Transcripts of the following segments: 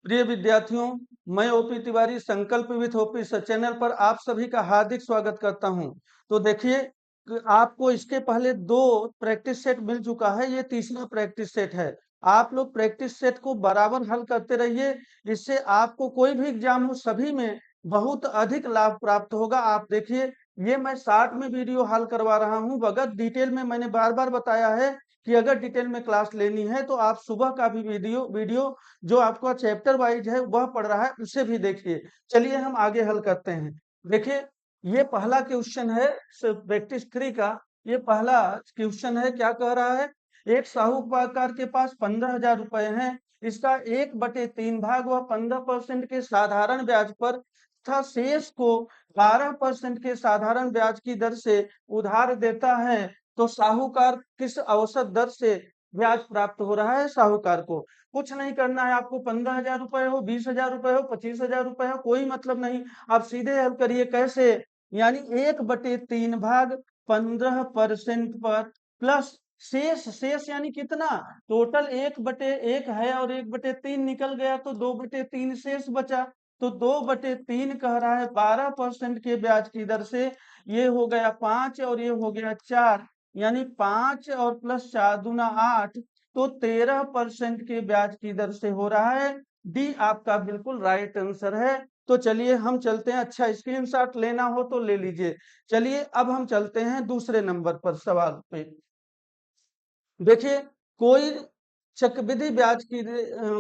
प्रिय विद्यार्थियों, मैं ओपी तिवारी संकल्प विथ ओपी चैनल पर आप सभी का हार्दिक स्वागत करता हूं। तो देखिए आपको इसके पहले 2 प्रैक्टिस सेट मिल चुका है, ये तीसरा प्रैक्टिस सेट है। आप लोग प्रैक्टिस सेट को बराबर हल करते रहिए, इससे आपको कोई भी एग्जाम हो सभी में बहुत अधिक लाभ प्राप्त होगा। आप देखिए ये मैं शॉर्ट में वीडियो हल करवा रहा हूं, अगर डिटेल में मैंने बार-बार बताया है कि अगर डिटेल में क्लास लेनी है तो आप सुबह का भी वीडियो वीडियो जो आपका चैप्टर वाइज है वह पढ़ रहा है उसे भी देखिए। चलिए हम आगे हल करते हैं। देखिए ये पहला क्वेश्चन है प्रैक्टिस 3 का। ये पहला क्वेश्चन है, क्या कह रहा है? एक साहूकार के पास 15,000 रुपए हैं। इसका 1/3 भाग वह 15% के साधारण ब्याज पर तथा शेष को 12% के साधारण ब्याज की दर से उधार देता है। तो साहूकार किस औसत दर से ब्याज प्राप्त हो रहा है साहूकार को? कुछ नहीं करना है आपको, 15,000 रुपए हो, 20,000 रुपए हो, 25,000 रुपए हो, कोई मतलब नहीं। आप सीधे हल करिए। कैसे? यानी 1/3 भाग 15% पर प्लस शेष। शेष यानी कितना? टोटल 1/1 है और 1/3 निकल गया तो 2/3 शेष बचा। तो 2/3 कह रहा है 12% के ब्याज की दर से। ये हो गया 5 और ये हो गया 4, यानी 5 और प्लस 4 दूना 8, तो 13% के ब्याज की दर से हो रहा है। डी आपका बिल्कुल राइट आंसर है। तो चलिए हम चलते हैं। अच्छा, स्क्रीनशॉट लेना हो तो ले लीजिए। चलिए अब हम चलते हैं दूसरे नंबर पर सवाल पे। देखिए कोई चक्रवृद्धि ब्याज की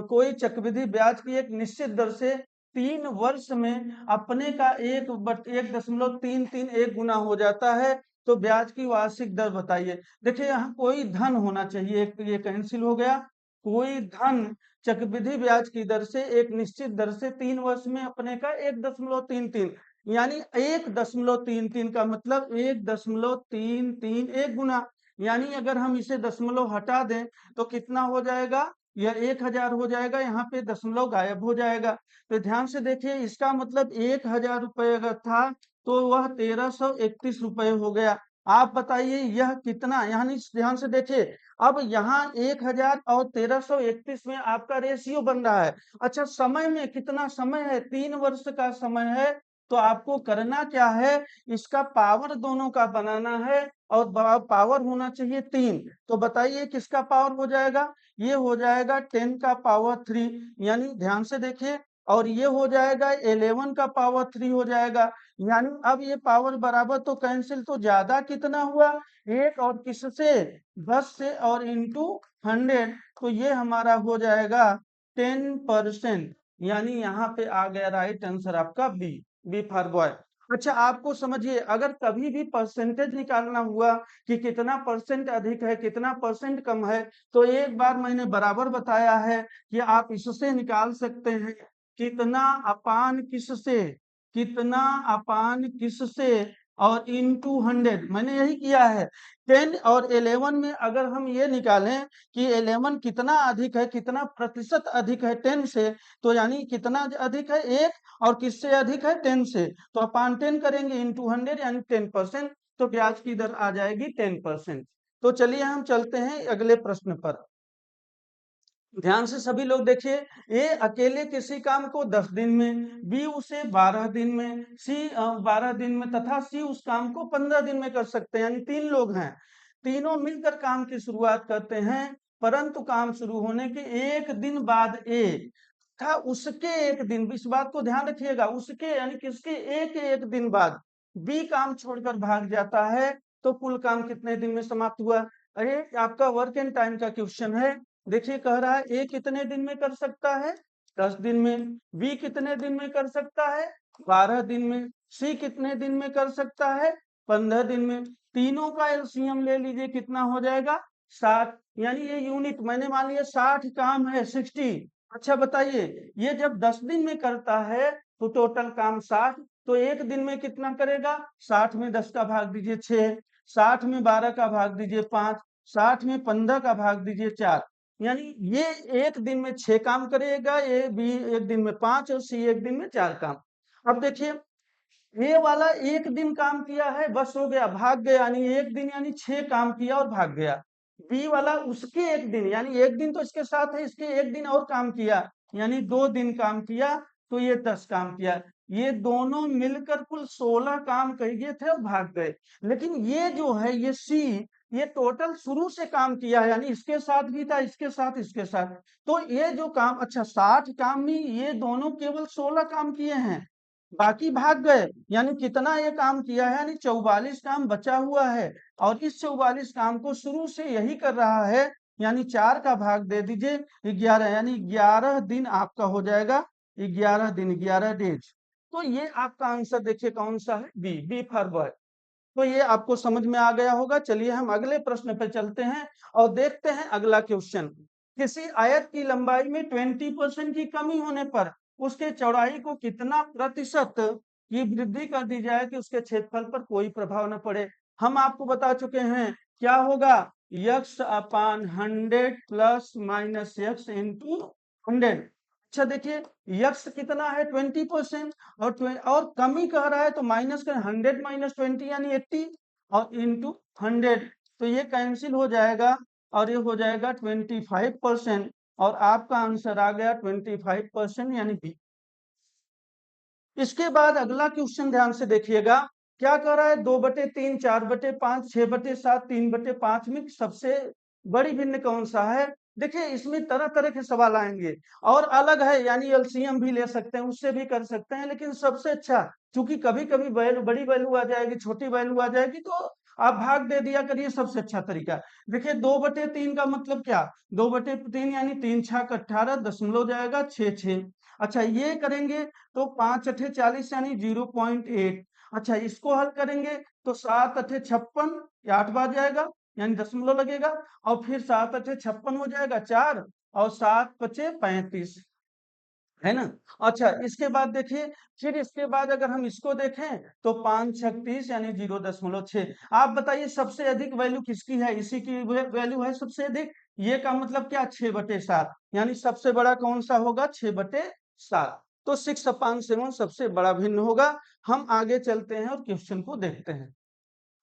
कोई चक्रवृद्धि ब्याज की एक निश्चित दर से 3 वर्ष में अपने का 1.331 गुना हो जाता है। तो ब्याज की वार्षिक दर बताइए। देखिए यहाँ कोई धन होना चाहिए, एक ये कैंसिल हो गया। कोई धन चक्रवृद्धि ब्याज की दर से एक निश्चित दर से 3 वर्ष में अपने का 1.33, यानी 1.33 का मतलब 1.331 गुना। यानी अगर हम इसे दशमलव हटा दें तो कितना हो जाएगा? यह 1000 हो जाएगा, यहाँ पे दशमलव गायब हो जाएगा। तो ध्यान से देखिए, इसका मतलब 1000 रुपए अगर था तो वह 1331 रुपए हो गया। आप बताइए यह कितना? यानी ध्यान से देखिए, अब यहाँ 1000 और 1331 में आपका रेशियो बन रहा है। अच्छा, समय में कितना समय है? 3 वर्ष का समय है। तो आपको करना क्या है, इसका पावर दोनों का बनाना है और पावर होना चाहिए 3। तो बताइए किसका पावर हो जाएगा? ये हो जाएगा 10 का पावर 3, यानी ध्यान से देखिए, और ये हो जाएगा 11 का पावर 3 हो जाएगा। यानी अब ये पावर बराबर तो कैंसिल, तो ज्यादा कितना हुआ? 1 और किससे? 10 से और इंटू 100। तो ये हमारा हो जाएगा 10%। यानी यहाँ पे आ गया राइट आंसर आपका बी, बी फॉर बॉय। अच्छा, आपको समझिए, अगर कभी भी परसेंटेज निकालना हुआ कि कितना परसेंट अधिक है कितना परसेंट कम है, तो एक बार मैंने बराबर बताया है कि आप इससे निकाल सकते हैं कितना अपान किससे, कितना अपान किससे, और इनटू 100 मैंने यही किया है। 10 और 11 में अगर हम ये निकालें कि 11 कितना अधिक है, कितना प्रतिशत अधिक है 10 से, तो यानी कितना अधिक है 1, और किससे अधिक है 10 से, तो अपान 10 करेंगे इंटू 100 यानी 10%। तो ब्याज की दर आ जाएगी 10%। तो चलिए हम चलते हैं अगले प्रश्न पर। ध्यान से सभी लोग देखिए, ए अकेले किसी काम को 10 दिन में, बी उसे 12 दिन में, सी 12 दिन में तथा सी उस काम को 15 दिन में कर सकते हैं। यानी 3 लोग हैं, तीनों मिलकर काम की शुरुआत करते हैं, परंतु काम शुरू होने के 1 दिन बाद ए था उसके 1 दिन, इस बात को ध्यान रखिएगा, उसके यानी किसके? एक दिन बाद बी काम छोड़कर भाग जाता है। तो कुल काम कितने दिन में समाप्त हुआ? अरे आपका वर्क एंड टाइम का क्वेश्चन है। देखिए कह रहा है ए कितने दिन में कर सकता है? 10 दिन में। बी कितने दिन में कर सकता है? 12 दिन में। सी कितने दिन में कर सकता है? 15 दिन में। तीनों का एलसीएम ले लीजिए, कितना हो जाएगा? 60। यानी ये यूनिट मैंने मान लिया 60 काम है, 60। अच्छा बताइए, ये जब 10 दिन में करता है तो टोटल काम 60, तो एक दिन में कितना करेगा? 60 में 10 का भाग दीजिए 6, 60 में 12 का भाग दीजिए 5, 60 में 15 का भाग दीजिए 4। यानी ये एक दिन में 6 काम करेगा, ए बी एक दिन में 5 और सी एक दिन में 4 काम। अब देखिए, ये वाला एक दिन काम किया है, बस हो गया, भाग गया, यानी एक दिन यानी 6 काम किया और भाग गया। बी वाला उसके एक दिन, यानी एक दिन तो इसके साथ है, इसके एक दिन और काम किया, यानी 2 दिन काम किया तो ये 10 काम किया। ये दोनों मिलकर कुल 16 काम किए थे और भाग गए। लेकिन ये जो है ये सी, ये टोटल शुरू से काम किया है, यानी इसके साथ भी था, इसके साथ, इसके साथ। तो ये जो काम, अच्छा 60 काम में ये दोनों केवल 16 काम किए हैं, बाकी भाग गए। यानी कितना ये काम किया है, यानी 44 काम बचा हुआ है। और इस 44 काम को शुरू से यही कर रहा है, यानी 4 का भाग दे दीजिए 11, यानी 11 दिन आपका हो जाएगा, 11 दिन, 11 डेज। तो ये आपका आंसर देखिए कौन सा है, बी फॉर बॉय। तो ये आपको समझ में आ गया होगा। चलिए हम अगले प्रश्न पे चलते हैं और देखते हैं अगला क्वेश्चन। किसी आयत की लंबाई में 20% की कमी होने पर उसके चौड़ाई को कितना प्रतिशत की वृद्धि कर दी जाए कि उसके क्षेत्रफल पर कोई प्रभाव न पड़े। हम आपको बता चुके हैं क्या होगा, यक्स अपान 100 प्लस माइनस यक्स इंटू 100। अच्छा देखिए, यक्स कितना है 20%, और कमी कह रहा है तो माइनस कर 100 माइनस 20 यानी 80 और इंटू 100, तो ये कैंसिल हो जाएगा और ये हो जाएगा 25%। और आपका आंसर आ गया 25% यानी बी। इसके बाद अगला क्वेश्चन ध्यान से देखिएगा, क्या कह रहा है, 2/3, 4/5, 6/7, 3/5 में सबसे बड़ी भिन्न कौन सा है। देखिए इसमें तरह तरह के सवाल आएंगे और अलग है, यानी एलसीएम भी ले सकते हैं, उससे भी कर सकते हैं, लेकिन सबसे अच्छा, क्योंकि कभी कभी वैल्यू, बड़ी वैल्यू आ जाएगी, छोटी वैल्यू आ जाएगी, तो आप भाग दे दिया करिए, सबसे अच्छा तरीका। देखिए 2/3 का मतलब क्या, 2/3 यानी 3×6 = 18, दशमलव जाएगा 6×6। अच्छा ये करेंगे तो 5×8 = 40 यानी 0.8। अच्छा इसको हल करेंगे तो 7×8 = 56, 8 बार जाएगा यानी दशमलव लगेगा, और फिर 7×8 = 56 हो जाएगा 4, और 7×5 = 35, है ना। अच्छा इसके बाद देखिए, फिर इसके बाद अगर हम इसको देखें तो 5×6 = 30 यानी 0.6। आप बताइए सबसे अधिक वैल्यू किसकी है, इसी की वैल्यू है सबसे अधिक। ये का मतलब क्या, 6/7, यानी सबसे बड़ा कौन सा होगा, 6/7। तो 6/7 सबसे बड़ा भिन्न होगा। हम आगे चलते हैं और क्वेश्चन को देखते हैं।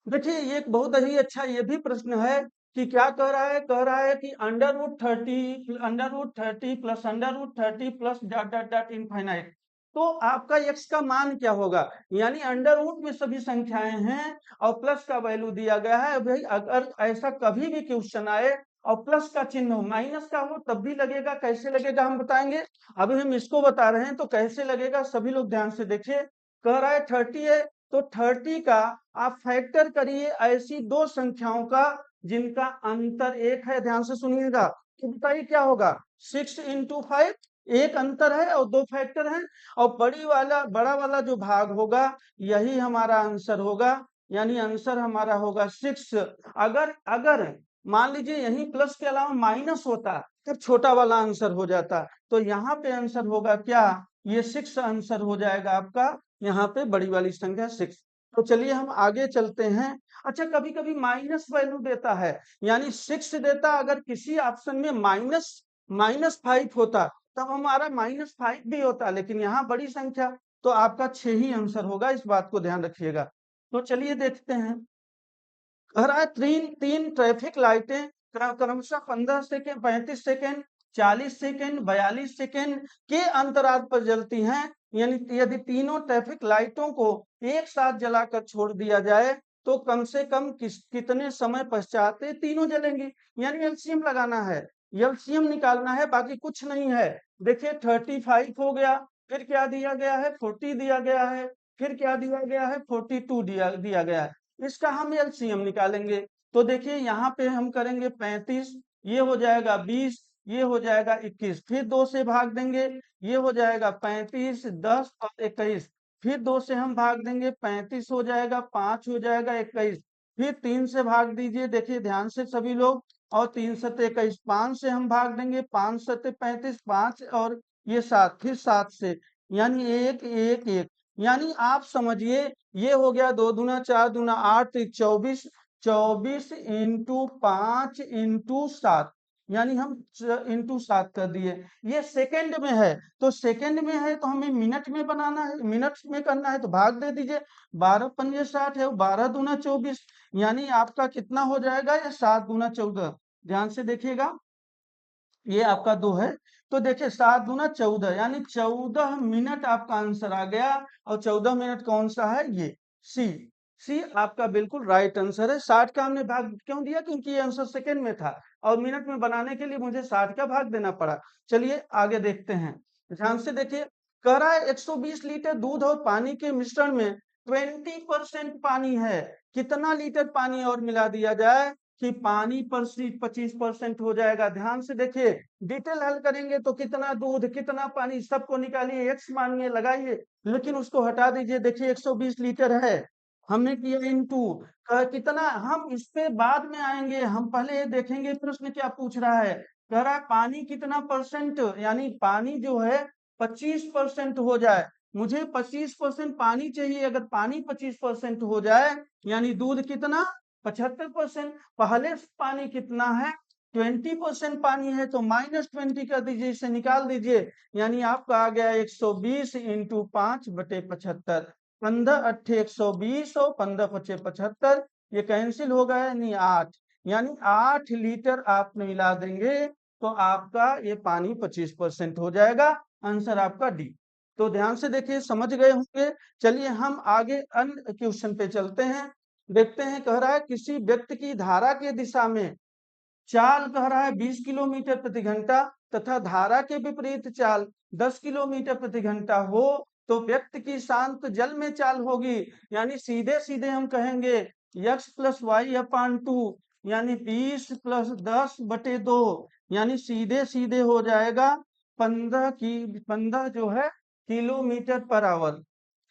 देखिए ये एक बहुत ही अच्छा ये भी प्रश्न है कि क्या कह रहा है, कह रहा है कि √30 plus √30 plus dot dot dot infinite. तो आपका x का मान क्या होगा, यानी अंडर रूट में सभी संख्याएं हैं और प्लस का वैल्यू दिया गया है। भाई अगर ऐसा कभी भी क्वेश्चन आए और प्लस का चिन्ह हो, माइनस का हो, तब भी लगेगा, कैसे लगेगा हम बताएंगे। अभी हम इसको बता रहे हैं तो कैसे लगेगा, सभी लोग ध्यान से देखिए। कह रहा है 30 है, तो 30 का आप फैक्टर करिए ऐसी दो संख्याओं का जिनका अंतर 1 है। ध्यान से सुनिएगा, तो बताइए क्या होगा, 6×5, एक अंतर है और 2 फैक्टर हैं, और बड़ा वाला जो भाग होगा यही हमारा आंसर होगा, यानी आंसर हमारा होगा 6। अगर अगर मान लीजिए यही प्लस के अलावा माइनस होता तब छोटा वाला आंसर हो जाता, तो यहाँ पे आंसर होगा क्या, ये 6 आंसर हो जाएगा आपका, यहाँ पे बड़ी वाली संख्या 6। तो चलिए हम आगे चलते हैं। अच्छा कभी कभी माइनस वैल्यू देता है, यानी 6 देता, अगर किसी ऑप्शन में -5 होता तब हमारा -5 भी होता, लेकिन यहाँ बड़ी संख्या, तो आपका 6 ही आंसर होगा, इस बात को ध्यान रखिएगा। तो चलिए देखते हैं। कह रहा है तीन तीन ट्रैफिक लाइटें क्रमशः 15 सेकेंड, 35 सेकेंड, 40 सेकेंड, 42 सेकेंड के अंतराल पर जलती हैं। यानी यदि तीनों ट्रैफिक लाइटों को एक साथ जलाकर छोड़ दिया जाए तो कम से कम कितने समय पश्चात ये तीनों जलेंगी। यानी एलसीएम लगाना है, एलसीएम निकालना है, बाकी कुछ नहीं है। देखिए 35 हो गया, फिर क्या दिया गया है, 40 दिया गया है, फिर क्या दिया गया है, 42 दिया गया है। इसका हम एलसीएम निकालेंगे। तो देखिए यहाँ पे हम करेंगे 35, ये हो जाएगा 20, ये हो जाएगा 21, फिर 2 से भाग देंगे, ये हो जाएगा 35, 10 और 21, फिर 2 से हम भाग देंगे, 35 हो जाएगा, 5 हो जाएगा, 21, फिर 3 से भाग दीजिए, देखिए ध्यान से सभी लोग, और 3 7 21, 5 से हम भाग देंगे, 5 7 35, 5 और ये 7, फिर 7 से, यानी 1 1 1, यानी आप समझिए ये हो गया 2 दूना 4 दूना 8, 24, 24 इंटू 5 इंटू 7, यानी हम इंटू 7 कर दिए। ये सेकंड में है, तो सेकंड में है तो हमें मिनट में बनाना है, मिनट में करना है तो भाग दे दीजिए, 12 पंजे 60 है, 12 दूना 24, यानी आपका कितना हो जाएगा, ये 7 दूना 14। ध्यान से देखिएगा, ये आपका 2 है। तो देखिए 7 दूना 14 यानी 14 मिनट आपका आंसर आ गया। और 14 मिनट कौन सा है? ये सी। सी आपका बिल्कुल राइट आंसर है। 60 का हमने भाग क्यों दिया? क्योंकि ये आंसर सेकंड में था और मिनट में बनाने के लिए मुझे 60 का भाग देना पड़ा। चलिए आगे देखते हैं। ध्यान से देखिए, कह रहा है 120 लीटर दूध और पानी के मिश्रण में 20% पानी है। कितना लीटर पानी और मिला दिया जाए कि पानी पर सिर्फ 25% हो जाएगा? ध्यान से देखिए, डिटेल हल करेंगे तो कितना दूध कितना पानी सबको निकालिए, एक्स मानिए, लगाइए, लेकिन उसको हटा दीजिए। देखिए 120 लीटर है, हमने किया इनटू कितना, हम इस पे बाद में आएंगे, हम पहले ये देखेंगे प्रश्न क्या पूछ रहा है। कह रहा है पानी कितना परसेंट, यानी पानी जो है 25% हो जाए। मुझे 25% पानी चाहिए। अगर पानी 25% हो जाए यानी दूध कितना? 75%। पहले पानी कितना है? 20% पानी है, तो -20 कर दीजिए, इसे निकाल दीजिए। यानी आपका आ गया 120 इंटू 5/75। 15 अट्ठे 120 और 15 पचे 75। ये कैंसिल हो गया यानी 8। यानी 8 लीटर आप मिला देंगे तो आपका ये पानी 25% हो जाएगा। आंसर आपका डी। तो ध्यान से देखिए, समझ गए होंगे। चलिए हम आगे अन्य क्वेश्चन पे चलते हैं। देखते हैं, कह रहा है किसी व्यक्ति की धारा के दिशा में चाल कह रहा है 20 किलोमीटर प्रति घंटा तथा धारा के विपरीत चाल 10 किलोमीटर प्रति घंटा हो तो व्यक्ति की शांत जल में चाल होगी। यानी सीधे सीधे हम कहेंगे x प्लस वाई अपान 2 यानी 20 प्लस 10/2 यानी सीधे सीधे हो जाएगा 15 जो है kilometre per hour.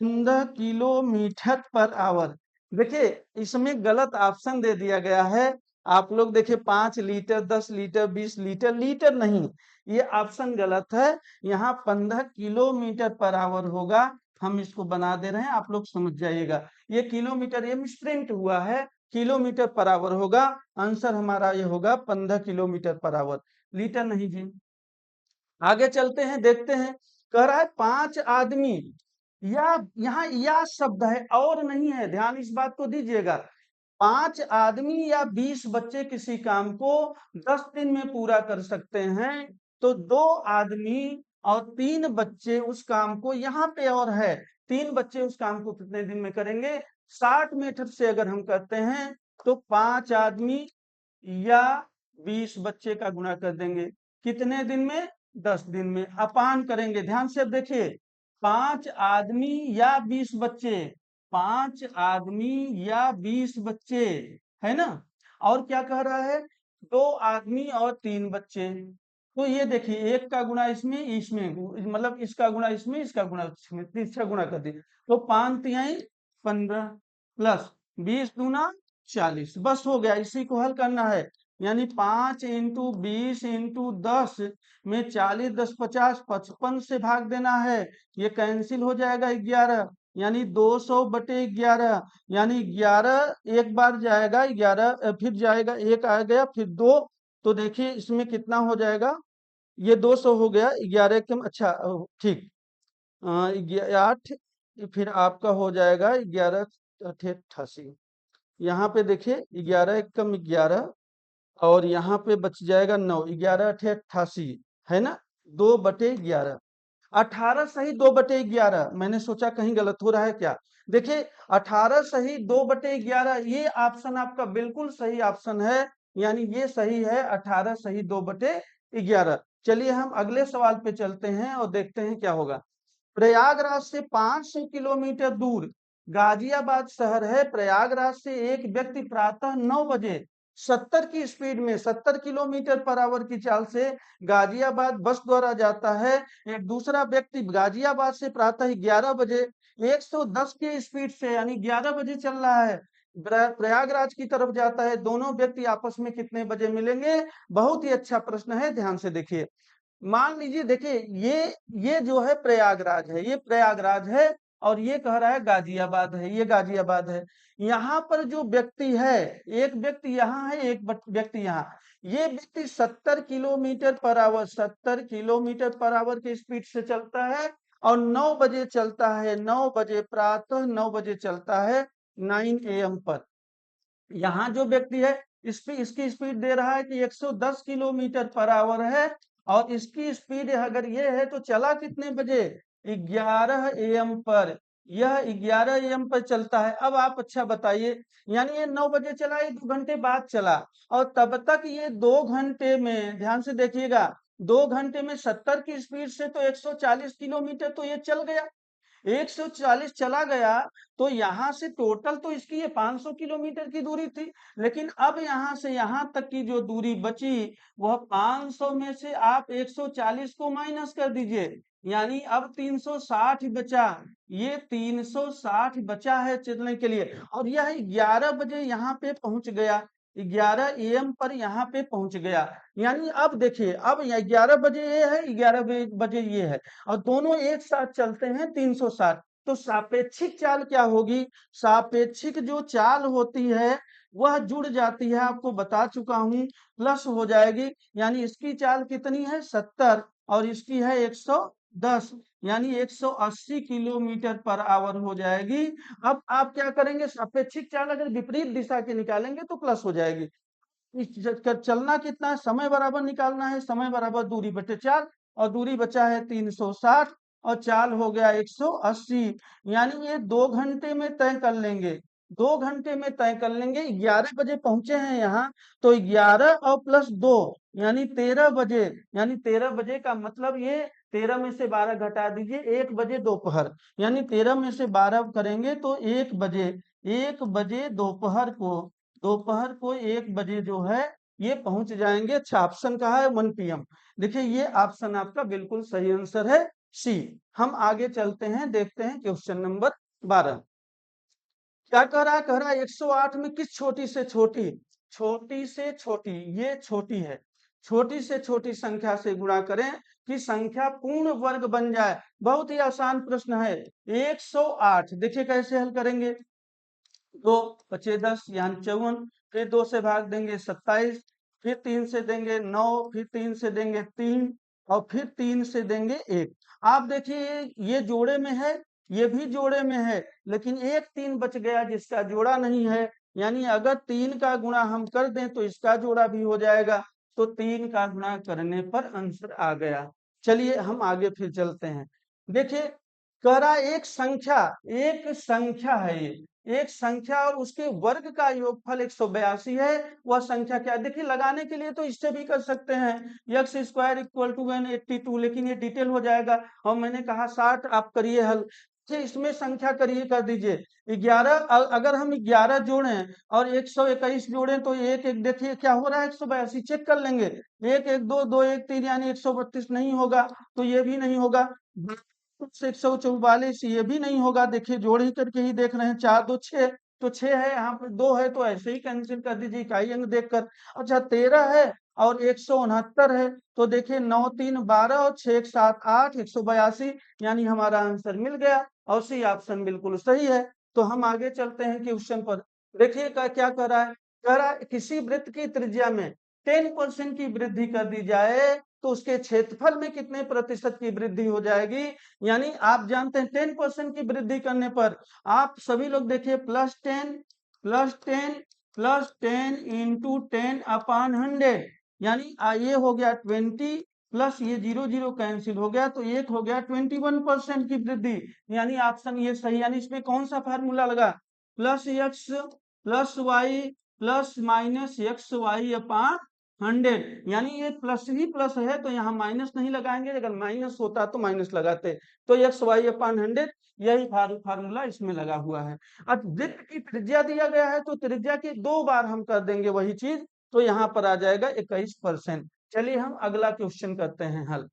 15 kilometre per hour. देखिए इसमें गलत ऑप्शन दे दिया गया है। आप लोग देखिए 5 लीटर 10 लीटर 20 लीटर, लीटर नहीं, ये ऑप्शन गलत है। यहाँ 15 किलोमीटर पर आवर होगा। हम इसको बना दे रहे हैं, आप लोग समझ जाइएगा। ये किलोमीटर, ये मिसप्रिंट हुआ है, किलोमीटर पर आवर होगा। आंसर हमारा ये होगा 15 किलोमीटर पर आवर, लीटर नहीं जी। आगे चलते हैं, देखते हैं। कह रहा है 5 आदमी, या यहाँ या शब्द है और नहीं है, ध्यान इस बात को दीजिएगा। 5 आदमी या 20 बच्चे किसी काम को 10 दिन में पूरा कर सकते हैं, तो 2 आदमी और 3 बच्चे उस काम को, यहाँ पे और है 3 बच्चे उस काम को कितने दिन में करेंगे? 60 मेथड से अगर हम करते हैं तो 5 आदमी या 20 बच्चे का गुणा कर देंगे, कितने दिन में? 10 दिन में। अपान करेंगे, ध्यान से अब देखिए, 5 आदमी या 20 बच्चे, 5 आदमी या 20 बच्चे, है ना? और क्या कह रहा है? 2 आदमी और 3 बच्चे। तो ये देखिए, एक का गुणा इसमें इसमें, मतलब इसका गुणा इसमें, इसका गुणा इसमें, तीसरा गुणा कर दीजिए तो 5 तिहाई 15 प्लस 20 दूना 40। बस हो गया, इसी को हल करना है। यानी 5 इंटू 20 इंटू 10 में 40 10 50 55 से भाग देना है। ये कैंसिल हो जाएगा 11, यानी 200/11 यानी 11 एक बार जाएगा, 11 फिर जाएगा, एक आ गया, फिर 2। तो देखिए इसमें कितना हो जाएगा? ये 200 हो गया, 11 कम, अच्छा ठीक, 8, फिर आपका हो जाएगा 11 88। यहाँ पे देखिए 11 एक कम 11 और यहाँ पे बच जाएगा 9, 11 अठे 88, है ना? 2/11। 18 सही 2/11। मैंने सोचा कहीं गलत हो रहा है क्या। देखिए 18 सही 2/11, ये ऑप्शन आपका बिल्कुल सही ऑप्शन है, यानी ये सही है, 18 सही 2/11। चलिए हम अगले सवाल पे चलते हैं और देखते हैं क्या होगा। प्रयागराज से 500 किलोमीटर दूर गाजियाबाद शहर है। प्रयागराज से एक व्यक्ति प्रातः 9 बजे 70 की स्पीड में 70 किलोमीटर पर आवर की चाल से गाजियाबाद बस द्वारा जाता है। एक दूसरा व्यक्ति गाजियाबाद से प्रातः 11 बजे 110 की स्पीड से, यानी 11 बजे चल रहा है, प्रयागराज की तरफ जाता है। दोनों व्यक्ति आपस में कितने बजे मिलेंगे? बहुत ही अच्छा प्रश्न है, ध्यान से देखिए। मान लीजिए, देखिए ये जो है प्रयागराज है, ये प्रयागराज है, और ये कह रहा है गाजियाबाद है, ये गाजियाबाद है। यहाँ पर जो व्यक्ति है, एक व्यक्ति यहाँ है, एक व्यक्ति यहाँ। ये व्यक्ति 70 kilometre per hour, 70 kilometre per hour की स्पीड से चलता है और 9 बजे चलता है, 9 बजे, प्रातः 9 बजे चलता है, 9 AM पर। यहाँ जो व्यक्ति है इसकी स्पीड दे रहा है कि 110 किलोमीटर पर आवर है, और इसकी स्पीड अगर ये है तो चला कितने बजे, 11 AM पर। यह 11 AM पर चलता है। अब आप अच्छा बताइए, यानी ये 9 बजे चला, ये 2 घंटे बाद चला, और तब तक ये 2 घंटे में, ध्यान से देखिएगा, 2 घंटे में 70 की स्पीड से तो 140 किलोमीटर तो ये चल गया। 140 चला गया, तो यहाँ से टोटल तो इसकी ये 500 किलोमीटर की दूरी थी, लेकिन अब यहाँ से यहाँ तक की जो दूरी बची, वह 500 में से आप 140 को माइनस कर दीजिए, यानी अब 360 बचा। ये 360 बचा है चलने के लिए, और यह 11 बजे यहाँ पे पहुंच गया, 11 AM पर यहाँ पे पहुंच गया। यानी अब देखिए, अब 11 बजे ये है, 11 बजे ये है, और दोनों एक साथ चलते हैं 360। तो सापेक्षिक चाल क्या होगी, सापेक्षिक जो चाल होती है वह जुड़ जाती है, आपको बता चुका हूं, प्लस हो जाएगी। यानी इसकी चाल कितनी है, 70, और इसकी है 110, यानी 180 किलोमीटर पर आवर हो जाएगी। अब आप क्या करेंगे, सापेक्षिक चाल अगर विपरीत दिशा की निकालेंगे तो प्लस हो जाएगी। चलना कितना है, समय बराबर निकालना है, समय बराबर दूरी बटे 4, और दूरी बचा है 360, और चाल हो गया 180, यानी ये 2 घंटे में तय कर लेंगे, 2 घंटे में तय कर लेंगे। 11 बजे पहुंचे हैं यहाँ, तो 11 और प्लस 2 यानी 13 बजे, यानी 13 बजे का मतलब ये 13 में से 12 घटा दीजिए, 1 बजे दोपहर, यानी 13 में से 12 करेंगे तो 1 बजे, 1 बजे दोपहर को 1 बजे जो है ये पहुंच जाएंगे। अच्छा, ऑप्शन कहा है 1 PM। देखिए ये ऑप्शन आपका बिल्कुल सही आंसर है, सी। हम आगे चलते हैं, देखते हैं क्वेश्चन नंबर 12 क्या कह रहा है 108 में किस छोटी से छोटी, छोटी से छोटी, ये छोटी है, छोटी से छोटी संख्या से गुणा करें कि संख्या पूर्ण वर्ग बन जाए। बहुत ही आसान प्रश्न है। 108 देखिए कैसे हल करेंगे, 2 बचे 10 यानी 54, फिर 2 से भाग देंगे 27, फिर 3 से देंगे 9, फिर 3 से देंगे 3, और फिर 3 से देंगे 1। आप देखिए ये जोड़े में है, ये भी जोड़े में है, लेकिन एक 3 बच गया जिसका जोड़ा नहीं है, यानी अगर 3 का गुणा हम कर दें तो इसका जोड़ा भी हो जाएगा, तो 3 का गुणा करने पर आंसर आ गया। चलिए हम आगे फिर चलते हैं। देखिए कह रहा है एक संख्या है ये, एक संख्या और उसके वर्ग का योगफल 182 है। वह संख्या क्या है, देखिए लगाने के लिए तो इससे भी कर सकते हैं, x स्क्वायर इक्वल टू 182, लेकिन ये डिटेल हो जाएगा, और मैंने कहा 60 आप करिए हल। इसमें संख्या करिए, कर दीजिए 11, अगर हम 11 जोड़ें और 121 जोड़ें तो एक एक देखिए क्या हो रहा है, 182 चेक कर लेंगे, एक एक दो, दो एक तीन, यानी 132 नहीं होगा, तो ये भी नहीं होगा, 144 ये भी नहीं होगा। देखिए जोड़ ही करके ही देख रहे हैं, 4 2 6, तो 6 है, यहाँ पे 2 है, तो ऐसे ही कैंसिल कर दीजिए इकाई अंक देखकर। अच्छा 13 है और 169 है, तो देखिए 9 3 12 और 6 7 8, 182, यानी हमारा आंसर मिल गया, और सी ऑप्शन बिल्कुल सही है। तो हम आगे चलते हैं क्वेश्चन पर। देखिए क्या कर रहा है, कह रहा है किसी वृत्त की त्रिज्या में 10% की वृद्धि कर दी जाए तो उसके क्षेत्रफल में कितने प्रतिशत की वृद्धि हो जाएगी। यानी आप जानते हैं 10% की वृद्धि करने पर आप सभी लोग देखिए +10 इंटू 10/100, यानी ये हो गया 20, प्लस ये 0 0 कैंसिल हो गया, तो एक हो गया 21% की वृद्धि, यानी ऑप्शन ये सही। यानी इसमें कौन सा फार्मूला लगा, +x +y ±xy/100, यानी ये प्लस ही प्लस है, तो यहाँ माइनस नहीं लगाएंगे, अगर माइनस होता तो माइनस लगाते, तो xy/100 यही फार्मूला इसमें लगा हुआ है। अब वृत्त की त्रिज्या दिया गया है, तो त्रिज्या की 2 बार हम कर देंगे वही चीज, तो यहाँ पर आ जाएगा 21%। चलिए हम अगला क्वेश्चन करते हैं हल।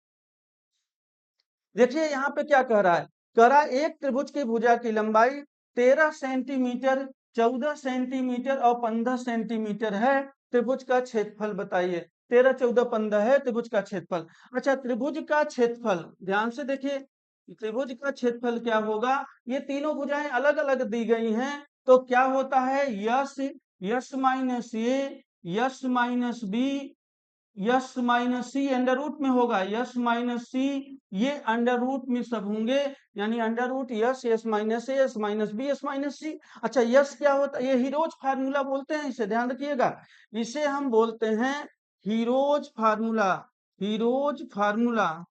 देखिए यहाँ पे क्या कह रहा है, कह रहा है एक त्रिभुज की भुजा की लंबाई 13 सेंटीमीटर, 14 सेंटीमीटर और 15 सेंटीमीटर है, त्रिभुज का क्षेत्रफल बताइए। 13 14 15 है त्रिभुज का क्षेत्रफल। अच्छा त्रिभुज का क्षेत्रफल ध्यान से देखिए, त्रिभुज का क्षेत्रफल क्या होगा, ये तीनों भुजाएं अलग अलग दी गई हैं, तो क्या होता है, s s minus a, s minus b, s minus c under root में होगा, यस माइनस सी ये अंडर रूट में सब होंगे, यानी under root s, s minus a, s minus b, s minus c. अच्छा यस क्या होता है, ये हीरोज फार्मूला बोलते हैं, इसे ध्यान रखिएगा, इसे हम बोलते हैं हीरोज फार्मूला, हीरोज फार्मूला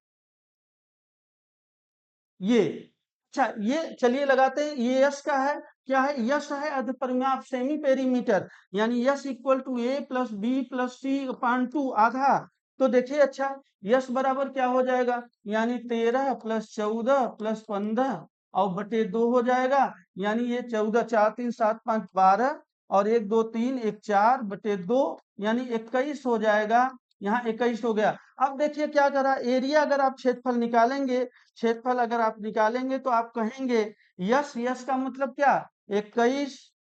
ये। अच्छा ये चलिए लगाते हैं, ये यस का है, क्या है, यस है अर्धपरिमाप सेमी पेरीमीटर, यानी s equal to a plus b plus c upon 2 आधा। तो देखिए अच्छा यस बराबर क्या हो जाएगा, यानी 13 प्लस 14 प्लस 15 और बटे 2 हो जाएगा, यानी ये 14 4 3 7 5 12 और 1 2 3 1 4 बटे 2 यानी 21 हो जाएगा, यहाँ 21 हो गया। अब देखिए क्या करा, एरिया अगर आप क्षेत्रफल निकालेंगे, क्षेत्रफल अगर आप निकालेंगे तो आप कहेंगे यस, यस का मतलब क्या, 21,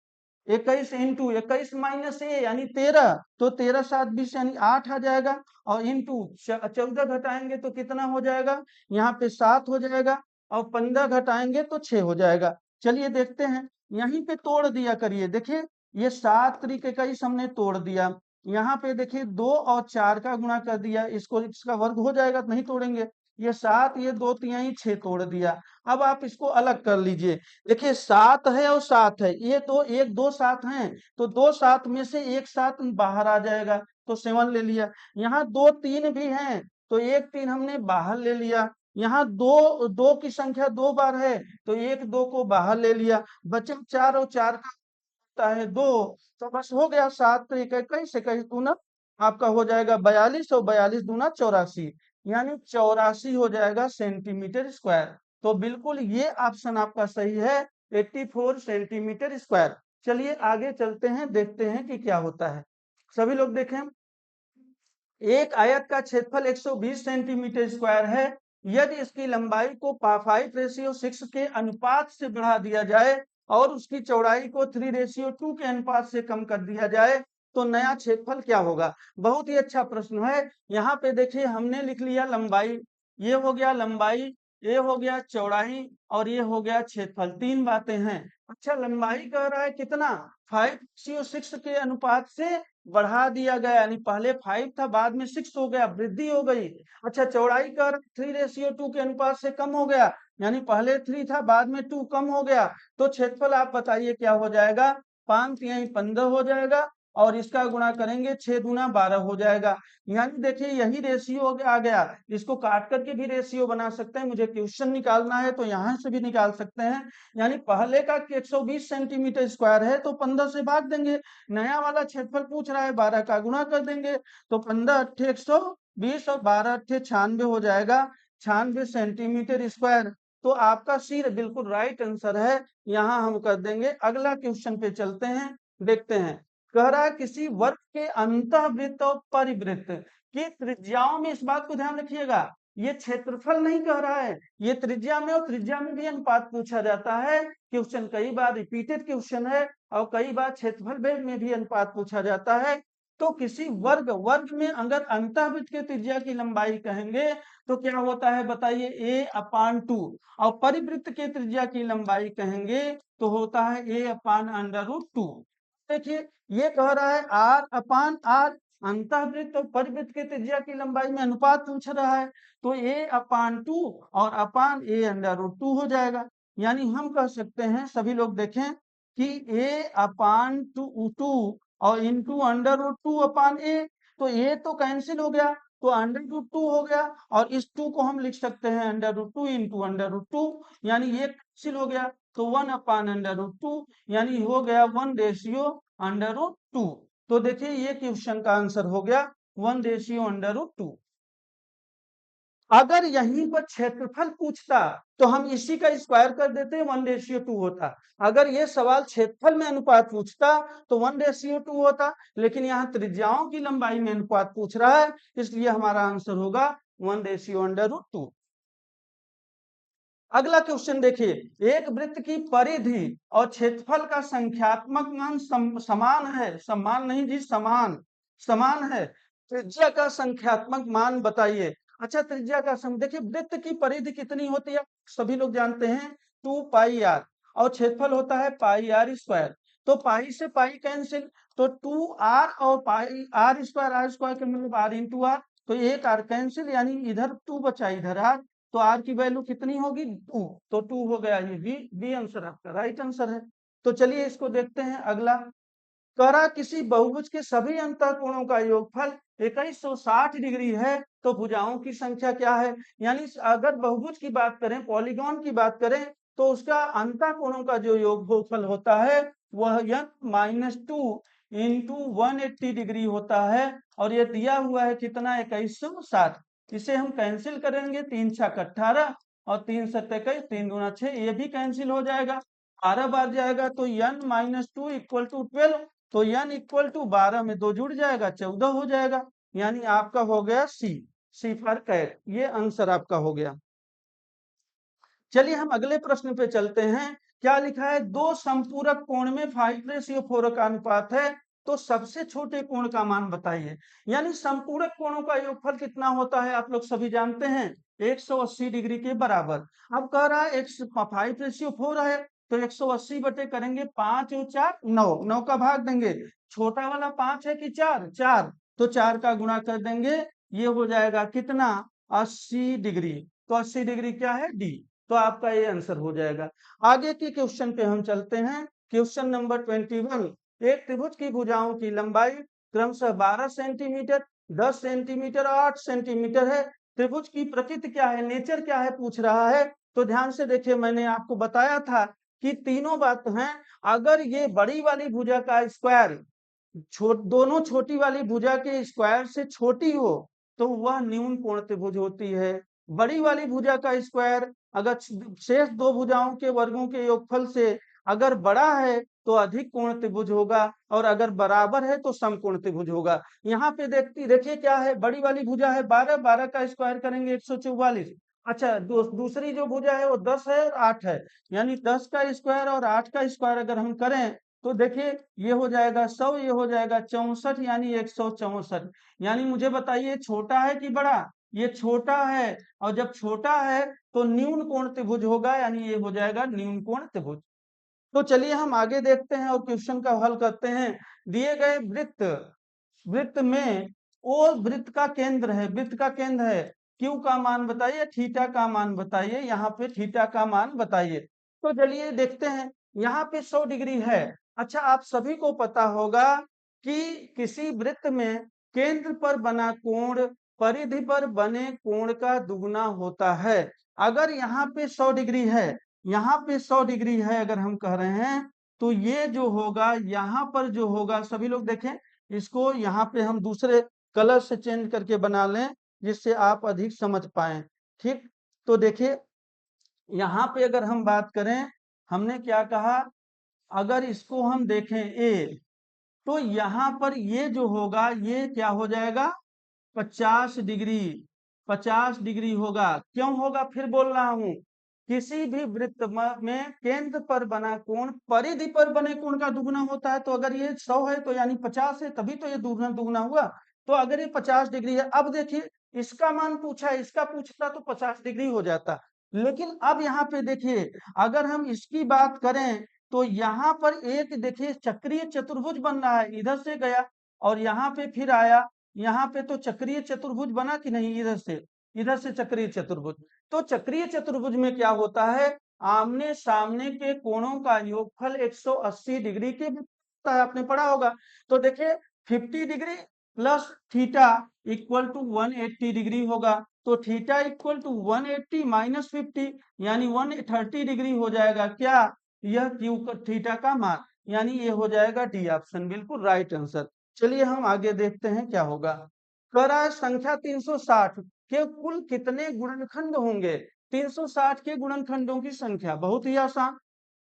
21 इंटू 21 माइनस ए यानी 13, तो 13 7 20 यानी 8 आ जाएगा, और इंटू 14 घटाएंगे तो कितना हो जाएगा, यहाँ पे 7 हो जाएगा, और 15 घटाएंगे तो 6 हो जाएगा। चलिए देखते हैं, यहीं पे तोड़ दिया करिए, देखिए ये 7 तरीके का इस हमने तोड़ दिया, यहाँ पे देखिए 2 और 4 का गुणा कर दिया, इसको इसका वर्ग हो जाएगा, नहीं तोड़ेंगे, ये 7 ये 2 तिहाई 6 तोड़ दिया। अब आप इसको अलग कर लीजिए, देखिए 7 है और 7 है, ये तो एक दो 7 हैं, तो 2 7 में से एक 7 बाहर आ जाएगा, तो 7 ले लिया। यहाँ 2 3 भी हैं, तो एक 3 हमने बाहर ले लिया। यहाँ दो दो की संख्या 2 बार है, तो एक 2 को बाहर ले लिया, बचे 4 और 4 का होता है 2, तो बस हो गया, 7 तो 21 21 दूना आपका हो जाएगा 42 और 42 दूना 84, यानी 84 हो जाएगा सेंटीमीटर स्क्वायर। तो बिल्कुल ये ऑप्शन आपका सही है, 84 सेंटीमीटर स्क्वायर। चलिए आगे चलते हैं, देखते हैं कि क्या होता है। सभी लोग देखें, एक आयत का क्षेत्रफल 120 सेंटीमीटर स्क्वायर है, यदि इसकी लंबाई को 5:6 के अनुपात से बढ़ा दिया जाए और उसकी चौड़ाई को 3:2 के अनुपात से कम कर दिया जाए तो नया क्षेत्रफल क्या होगा। बहुत ही अच्छा प्रश्न है। यहाँ पे देखिए हमने लिख लिया लंबाई, ये हो गया लंबाई, ये हो गया चौड़ाई और ये हो गया क्षेत्रफल, तीन बातें हैं। अच्छा लंबाई कह रहा है कितना, 5:6 के अनुपात से बढ़ा दिया गया, यानी पहले 5 था बाद में 6 हो गया, वृद्धि हो गई। अच्छा चौड़ाई कर 3:2 के अनुपात से कम हो गया, यानी पहले 3 था बाद में 2 कम हो गया, तो क्षेत्रफल आप बताइए क्या हो जाएगा, 5 तिहाई 15 हो जाएगा और इसका गुणा करेंगे 6 दूना 12 हो जाएगा। यानी देखिए यही रेशियो आ गया, इसको काट करके भी रेशियो बना सकते हैं, मुझे क्वेश्चन निकालना है तो यहाँ से भी निकाल सकते हैं। यानी पहले का 120 सेंटीमीटर स्क्वायर है तो 15 से भाग देंगे, नया वाला क्षेत्रफल पूछ रहा है 12 का गुणा कर देंगे, तो 15 अट्ठे 120 और 12 अट्ठे 96 हो जाएगा, 96 सेंटीमीटर स्क्वायर। तो आपका सी बिल्कुल राइट आंसर है, यहाँ हम कर देंगे। अगला क्वेश्चन पे चलते हैं, देखते हैं। कह रहा है किसी वर्ग के अंतःवृत्त और परिवृत्त की त्रिज्याओं में, इस बात को ध्यान रखिएगा, ये क्षेत्रफल नहीं कह रहा है, ये त्रिज्या में, और त्रिज्या में भी अनुपात पूछा जाता है। क्वेश्चन कई बार रिपीटेड क्वेश्चन है और कई बार क्षेत्रफल में भी अनुपात पूछा जाता है। तो किसी वर्ग वर्ग में अगर अंतःवृत्त के त्रिज्या की लंबाई कहेंगे तो क्या होता है बताइए, a अपान 2, और परिवृत्त के त्रिज्या की लंबाई कहेंगे तो होता है a अपान अंडर रूट 2। देखिए ये कह रहा है r अपान r, अंतःवृत्त और परिवृत्त के त्रिज्या की लंबाई में अनुपात पूछ रहा है, तो a अपान 2 और अपान a अंडर रूट 2 हो जाएगा। यानी हम कह सकते हैं, सभी लोग देखें कि a अपान 2 और into under root 2 upon a, तो a तो कैंसिल हो गया तो अंडर रूट 2 हो गया, और इस 2 को हम लिख सकते हैं under root 2 into under root 2, यानी ये कैंसिल हो गया, तो 1 अपान अंडर रूट 2, यानी हो गया 1:2। तो देखिए ये क्वेश्चन का आंसर हो गया 1:2। अगर यहीं पर क्षेत्रफल पूछता तो हम इसी का स्क्वायर कर देते, 1:2 होता। अगर ये सवाल क्षेत्रफल में अनुपात पूछता तो 1:2 होता, लेकिन यहाँ त्रिज्याओं की लंबाई में अनुपात पूछ रहा है, इसलिए हमारा आंसर होगा 1:2। अगला क्वेश्चन देखिए, एक वृत्त की परिधि और क्षेत्रफल का संख्यात्मक मान समान है, समान नहीं जी, समान समान है, त्रिज्या का संख्यात्मक मान बताइए। अच्छा त्रिज्या का देखिए वृत्त की परिधि कितनी होती है, सभी लोग जानते हैं 2 पाई r, और क्षेत्रफल होता है पाई r स्क्वायर। तो पाई से पाई कैंसिल, तो 2r और पाई r स्क्वायर के मतलब r इंटू आर, तो एक r कैंसिल, यानी इधर 2 बचा इधर r, तो r की वैल्यू कितनी होगी 2, तो 2 हो गया, ये बी आंसर आपका राइट आंसर है। तो चलिए इसको देखते हैं अगला। करा किसी बहुभुज के सभी अंतःकोणों का योगफल 2160 डिग्री है तो भुजाओं की संख्या क्या है। यानी अगर बहुभुज की बात करें, पॉलीगॉन की बात करें, तो उसका अंतःकोणों का जो योगफल होता है वह n-2 इंटू 180 डिग्री होता है, और ये दिया हुआ है कितना 2160। इसे हम कैंसिल करेंगे, 3 छक 18 और 3 सत 21, 3 दूना 6, ये भी कैंसिल हो जाएगा, 12 बार जाएगा, तो n-2 इक्वल टू 12, तो n इक्वल टू 12 में 2 जुड़ जाएगा 14 हो जाएगा, यानी आपका हो गया सी फॉर कैट, ये आंसर आपका हो गया। चलिए हम अगले प्रश्न पे चलते हैं। क्या लिखा है, दो संपूरक कोण में 5:4 का अनुपात है तो सबसे छोटे कोण का मान बताइए। यानी संपूरक कोणों का योगफल कितना होता है आप लोग सभी जानते हैं, 180 डिग्री के बराबर। अब कह रहा है 5:4 है, तो 180 बटे करेंगे 5 और 4 9, 9 का भाग देंगे, छोटा वाला 5 है कि 4 4, तो 4 का गुणा कर देंगे, ये हो जाएगा कितना 80 डिग्री, तो 80 डिग्री क्या है डी, तो आपका ये आंसर हो जाएगा। आगे के क्वेश्चन पे हम चलते हैं। क्वेश्चन नंबर 21, एक त्रिभुज की भुजाओं की लंबाई क्रमशः 12 सेंटीमीटर, 10 सेंटीमीटर और 8 सेंटीमीटर है। त्रिभुज की प्रकृति क्या है, नेचर क्या है पूछ रहा है। तो ध्यान से देखिए, मैंने आपको बताया था कि तीनों बात हैं। अगर ये बड़ी वाली भुजा का स्क्वायर दोनों छोटी वाली भुजा के स्क्वायर से छोटी हो तो वह न्यून कोण त्रिभुज होती है। बड़ी वाली भुजा का स्क्वायर अगर शेष दो भुजाओं के वर्गों के योगफल से अगर बड़ा है तो अधिक कोण त्रिभुज होगा, और अगर बराबर है तो समकोण त्रिभुज होगा। यहाँ पे देखिए क्या है, बड़ी वाली भुजा है 12, 12 का स्क्वायर करेंगे 144। अच्छा, दूसरी जो भुजा है वो 10 है और 8 है, यानी 10 का स्क्वायर और 8 का स्क्वायर अगर हम करें तो देखिए ये हो जाएगा 100, ये हो जाएगा 64, यानी 164। यानी मुझे बताइए छोटा है कि बड़ा, ये छोटा है, और जब छोटा है तो न्यून कोण त्रिभुज होगा, यानी ये हो जाएगा न्यून कोण त्रिभुज। तो चलिए हम आगे देखते हैं और क्वेश्चन का हल करते हैं। दिए गए वृत्त वृत्त में ओ वृत्त का केंद्र है, वृत्त का केंद्र है, क्यू का मान बताइए, थीटा का मान बताइए, यहाँ पे थीटा का मान बताइए। तो चलिए देखते हैं, यहाँ पे 100 डिग्री है। अच्छा, आप सभी को पता होगा कि किसी वृत्त में केंद्र पर बना कोण परिधि पर बने कोण का दुगुना होता है। अगर यहाँ पे 100 डिग्री है, यहाँ पे 100 डिग्री है अगर हम कह रहे हैं, तो ये जो होगा यहाँ पर जो होगा, सभी लोग देखें इसको, यहाँ पे हम दूसरे कलर से चेंज करके बना लें जिससे आप अधिक समझ पाए। ठीक, तो देखिए यहाँ पे अगर हम बात करें, हमने क्या कहा, अगर इसको हम देखें ए, तो यहाँ पर ये जो होगा ये क्या हो जाएगा 50 डिग्री, 50 डिग्री होगा। क्यों होगा फिर बोल रहा हूं, किसी भी वृत्त में केंद्र पर बना कोण परिधि पर बने कोण का दुगुना होता है। तो अगर ये 100 है तो यानी 50 है, तभी तो ये दुगुना दुगुना हुआ। तो अगर ये 50 डिग्री है, अब देखिए इसका मान पूछा है, इसका पूछता तो 50 डिग्री हो जाता, लेकिन अब यहाँ पे देखिए अगर हम इसकी बात करें तो यहाँ पर एक देखिए चक्रीय चतुर्भुज बन रहा है, इधर से गया और यहाँ पे फिर आया, यहाँ पे तो चक्रीय चतुर्भुज बना कि नहीं, इधर से चक्रीय चतुर्भुज। तो चक्रीय चतुर्भुज में क्या होता है, आमने सामने के कोणों का योगफल 180 डिग्री के होता है, आपने पढ़ा होगा। तो देखिए 50 degree plus theta equal to 180 degree होगा, तो थीटा इक्वल टू 180 माइनस 50, यानी 130 डिग्री हो जाएगा क्या, यह क्यू का थीटा का मान, यानी ये हो जाएगा डी ऑप्शन बिल्कुल राइट आंसर। चलिए हम आगे देखते हैं क्या होगा। कह रहा है संख्या 360 के कुल कितने गुणनखंड होंगे। 360 के गुणनखंडों की संख्या बहुत ही आसान,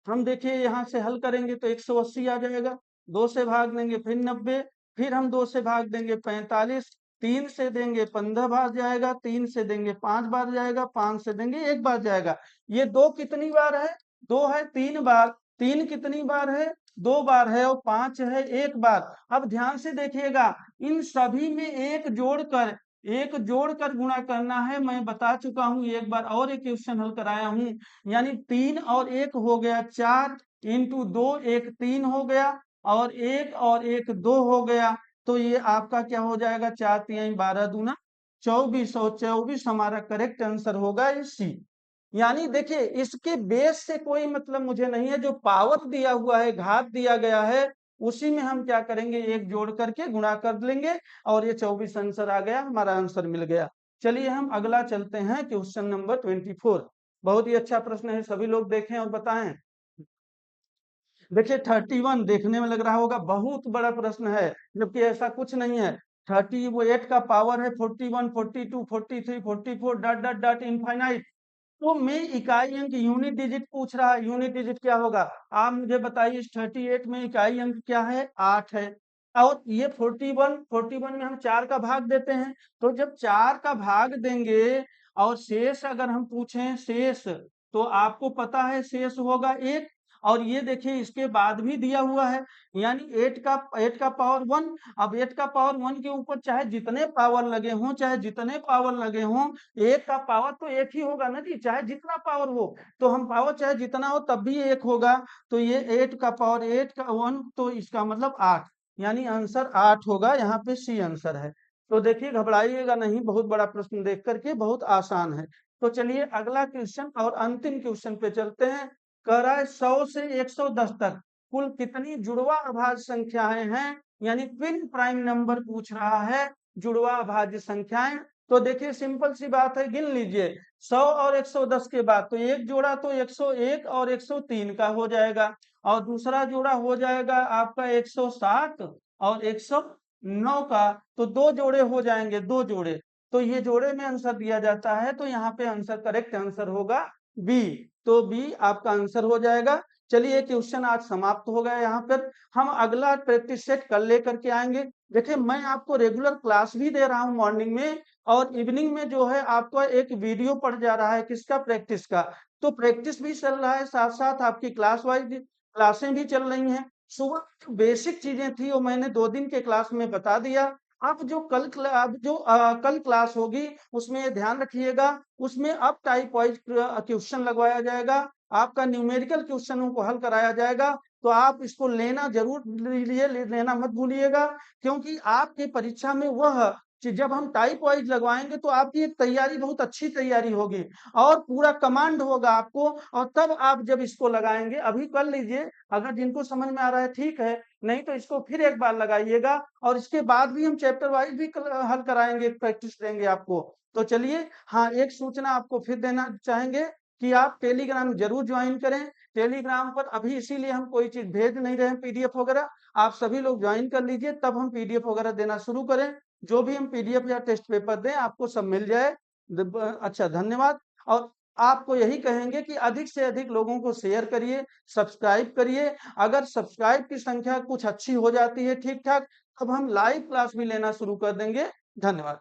हम देखिए यहाँ से हल करेंगे तो 180 आ जाएगा, 2 से भाग देंगे फिर 90, फिर हम 2 से भाग देंगे 45, 3 से देंगे 15 बार जाएगा, 3 से देंगे 5 बार जाएगा, 5 से देंगे 1 बार जाएगा। ये 2 कितनी बार है, 2 है 3 बार, 3 कितनी बार है 2 बार है, और 5 है 1 बार। अब ध्यान से देखिएगा, इन सभी में एक जोड़कर गुणा करना है, मैं बता चुका हूं एक बार और एक क्वेश्चन हल कराया हूं, यानी 3 और 1 हो गया 4, इंटू 2 एक 3 हो गया और एक 2 हो गया। तो ये आपका क्या हो जाएगा, 4 तिहाई 12 दूना 24 और 24 हमारा करेक्ट आंसर होगा ये सी। यानी देखिए इसके बेस से कोई मतलब मुझे नहीं है, जो पावर दिया हुआ है, घात दिया गया है, उसी में हम क्या करेंगे, एक जोड़ करके गुणा कर लेंगे और ये 24 आंसर आ गया, हमारा आंसर मिल गया। चलिए हम अगला चलते हैं, क्वेश्चन नंबर 24। बहुत ही अच्छा प्रश्न है, सभी लोग देखें और बताएं। देखिए 31 देखने में लग रहा होगा बहुत बड़ा प्रश्न है, जबकि ऐसा कुछ नहीं है। 38 का पावर है 41, 42, 43, 44 डॉट डॉट डॉट इनफाइनाइट। तो मैं इकाई अंक यूनिट डिजिट पूछ रहा है, यूनिट डिजिट क्या होगा, आप मुझे बताइए। इस 38 में इकाई अंक क्या है, 8 है। और ये 41 में हम 4 का भाग देते हैं। तो जब 4 का भाग देंगे और शेष अगर हम पूछें शेष, तो आपको पता है शेष होगा 1। और ये देखिए इसके बाद भी दिया हुआ है, यानी 8 का पावर 1। अब 8 का पावर 1 के ऊपर चाहे जितने पावर लगे हों, चाहे जितने पावर लगे हों, 1 का पावर तो 1 ही होगा ना जी, चाहे जितना पावर हो। तो हम पावर चाहे जितना हो तब भी 1 होगा। तो ये 8 का पावर 8 का 1, तो इसका मतलब 8, यानी आंसर 8 होगा, यहाँ पे सी आंसर है। तो देखिए घबराइएगा नहीं, बहुत बड़ा प्रश्न देख करके, बहुत आसान है। तो चलिए अगला क्वेश्चन और अंतिम क्वेश्चन पे चलते हैं। कह रहा है 100 से 110 तक कुल कितनी जुड़वा अभाज्य संख्याएं हैं, यानी ट्विन प्राइम नंबर पूछ रहा है, जुड़वा अभाज्य संख्याएं। तो देखिए सिंपल सी बात है, गिन लीजिए। 100 और 110 के बाद तो एक जोड़ा तो 101 और 103 का हो जाएगा, और दूसरा जोड़ा हो जाएगा आपका 107 और 109 का। तो दो जोड़े हो जाएंगे, दो जोड़े। तो ये जोड़े में आंसर दिया जाता है, तो यहाँ पे आंसर करेक्ट आंसर होगा बी। तो बी आपका आंसर हो जाएगा। चलिए क्वेश्चन आज समाप्त हो गया यहाँ पर। हम अगला प्रैक्टिस सेट कल लेकर के आएंगे। देखिए मैं आपको रेगुलर क्लास भी दे रहा हूँ मॉर्निंग में, और इवनिंग में जो है आपका एक वीडियो पड़ जा रहा है, किसका, प्रैक्टिस का। तो प्रैक्टिस भी चल रहा है, साथ साथ आपकी क्लास वाइज क्लासें भी चल रही हैं। सुबह जो बेसिक चीजें थी वो मैंने 2 दिन के क्लास में बता दिया। अब कल क्लास होगी उसमें ये ध्यान रखिएगा, उसमें अब टाइप वाइज क्वेश्चन लगवाया जाएगा, आपका न्यूमेरिकल क्वेश्चनों को हल कराया जाएगा। तो आप इसको लेना जरूर लीजिए, लेना मत भूलिएगा, क्योंकि आपकी परीक्षा में वह जब हम टाइप वाइज लगवाएंगे तो आपकी एक तैयारी, बहुत अच्छी तैयारी होगी और पूरा कमांड होगा आपको। और तब आप जब इसको लगाएंगे, अभी कर लीजिए, अगर जिनको समझ में आ रहा है ठीक है, नहीं तो इसको फिर एक बार लगाइएगा, और इसके बाद भी हम चैप्टर वाइज भी हल कराएंगे, प्रैक्टिस देंगे आपको। तो चलिए, हाँ एक सूचना आपको फिर देना चाहेंगे कि आप टेलीग्राम जरूर ज्वाइन करें। टेलीग्राम पर अभी इसीलिए हम कोई चीज भेज नहीं रहे हैं, पीडीएफ वगैरह, आप सभी लोग ज्वाइन कर लीजिए, तब हम पीडीएफ वगैरह देना शुरू करें। जो भी हम पीडीएफ या टेस्ट पेपर दें आपको सब मिल जाए। अच्छा धन्यवाद। और आपको यही कहेंगे कि अधिक से अधिक लोगों को शेयर करिए, सब्सक्राइब करिए। अगर सब्सक्राइब की संख्या कुछ अच्छी हो जाती है ठीक ठाक, अब हम लाइव क्लास भी लेना शुरू कर देंगे। धन्यवाद।